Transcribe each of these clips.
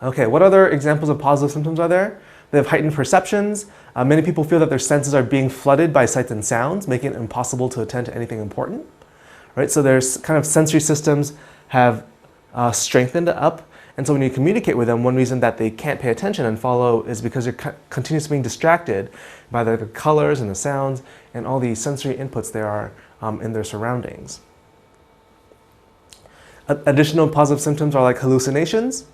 Okay, what other examples of positive symptoms are there? They have heightened perceptions. Many people feel that their senses are being flooded by sights and sounds, making it impossible to attend to anything important. Right? So their kind of sensory systems have strengthened up. And so when you communicate with them, one reason that they can't pay attention and follow is because you're continuously being distracted by the colors and the sounds and all the sensory inputs there are in their surroundings. Additional positive symptoms are like hallucinations.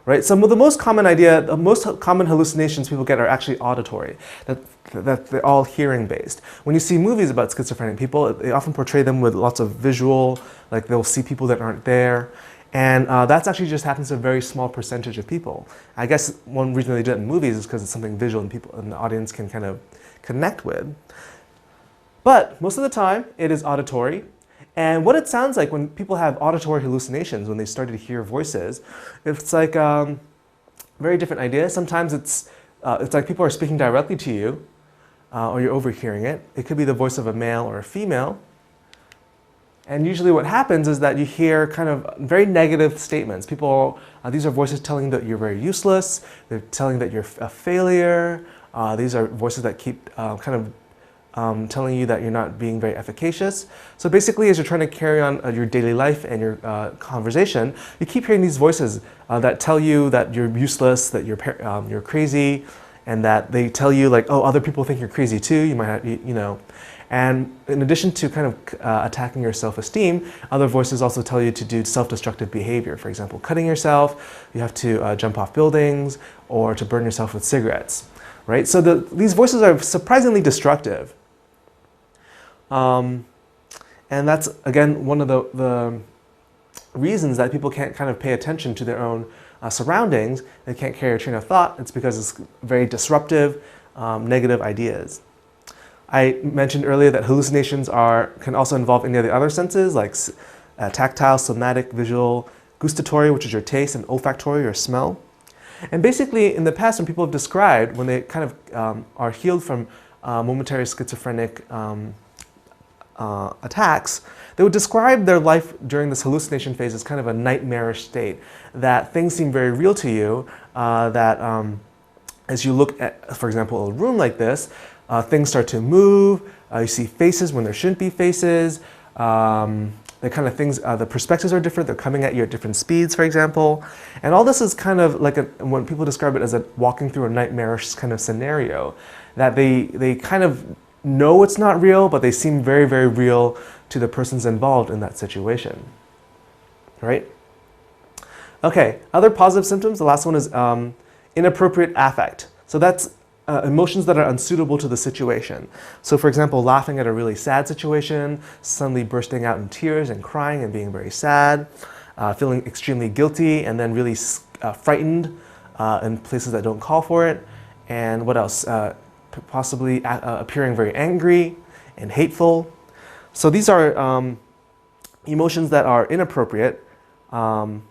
Right? Some of the most common hallucinations people get are actually auditory, that they're all hearing based. When you see movies about schizophrenic people, they often portray them with lots of visual, like they'll see people that aren't there. And that's actually just happens to a very small percentage of people. I guess one reason they do it in movies is because it's something visual and people and the audience can kind of connect with. But most of the time, it is auditory. And what it sounds like when people have auditory hallucinations, when they start to hear voices, it's like very different ideas. Sometimes it's like people are speaking directly to you, or you're overhearing it. It could be the voice of a male or a female. And usually what happens is that you hear kind of very negative statements. These are voices telling you that you're very useless. They're telling you that you're a failure. These are voices that keep telling you that you're not being very efficacious. So basically, as you're trying to carry on your daily life and your conversation, you keep hearing these voices that tell you that you're useless, that you're crazy, and that they tell you like, oh, other people think you're crazy too. You might have, you know. And in addition to kind of attacking your self-esteem, other voices also tell you to do self-destructive behavior. For example, cutting yourself, you have to jump off buildings, or to burn yourself with cigarettes. Right? So these voices are surprisingly destructive. And that's, again, one of the reasons that people can't kind of pay attention to their own surroundings. They can't carry a train of thought. It's because it's very disruptive, negative ideas. I mentioned earlier that hallucinations can also involve any of the other senses, like tactile, somatic, visual, gustatory, which is your taste, and olfactory, or smell. And basically, in the past, when people have described, when they kind of are healed from momentary schizophrenic attacks, they would describe their life during this hallucination phase as kind of a nightmarish state, that things seem very real to you, that as you look at, for example, a room like this, things start to move, you see faces when there shouldn't be faces, the kind of things, the perspectives are different, they're coming at you at different speeds, for example. And all this is kind of like, when people describe it as walking through a nightmarish kind of scenario, that they kind of know it's not real, but they seem very, very real to the persons involved in that situation, right? Okay, other positive symptoms, the last one is inappropriate affect. So that's emotions that are unsuitable to the situation. So for example, laughing at a really sad situation, suddenly bursting out in tears and crying and being very sad, feeling extremely guilty and then really frightened in places that don't call for it. And what else? Possibly appearing very angry and hateful. So these are emotions that are inappropriate, that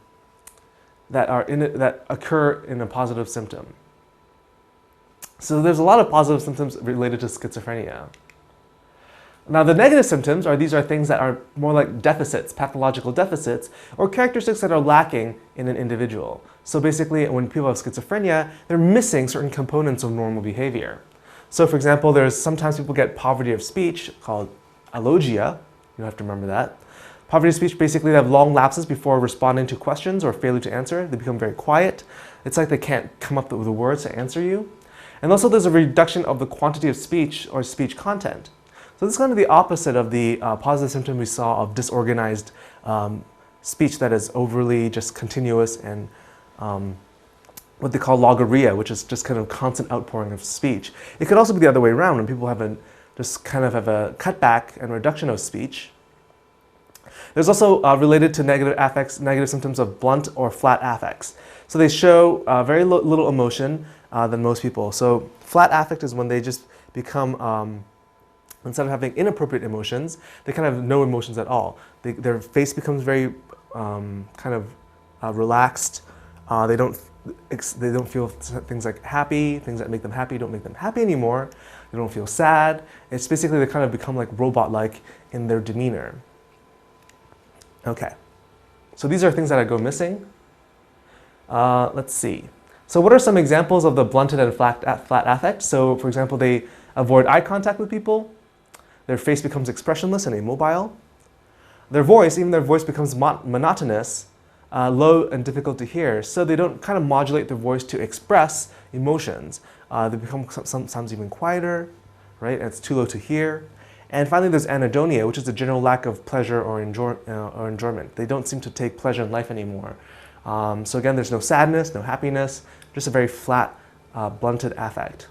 occur in a positive symptom. So there's a lot of positive symptoms related to schizophrenia. Now the negative symptoms these are things that are more like deficits, pathological deficits, or characteristics that are lacking in an individual. So basically, when people have schizophrenia, they're missing certain components of normal behavior. So for example, sometimes people get poverty of speech, called alogia. You don't have to remember that. Poverty of speech, basically they have long lapses before responding to questions or failure to answer. They become very quiet. It's like they can't come up with the words to answer you. And also there's a reduction of the quantity of speech or speech content. So this is kind of the opposite of the positive symptom we saw of disorganized speech that is overly just continuous and what they call logorrhea, which is just kind of constant outpouring of speech. It could also be the other way around, when people have a cutback and reduction of speech. There's also related to negative symptoms of blunt or flat affects. So they show very little emotion than most people. So flat affect is when they just become, instead of having inappropriate emotions, they kind of have no emotions at all. Their face becomes very relaxed. They don't feel things like happy, things that make them happy don't make them happy anymore. They don't feel sad. It's basically they kind of become like robot-like in their demeanor. Okay, so these are things that go missing. Let's see. So what are some examples of the blunted and flat affect? So for example, they avoid eye contact with people. Their face becomes expressionless and immobile. Their voice, even their voice becomes monotonous, low and difficult to hear. So they don't kind of modulate their voice to express emotions. They become sometimes even quieter, right? And it's too low to hear. And finally, there's anhedonia, which is a general lack of pleasure or enjoyment. They don't seem to take pleasure in life anymore. So again, there's no sadness, no happiness, just a very flat, blunted affect.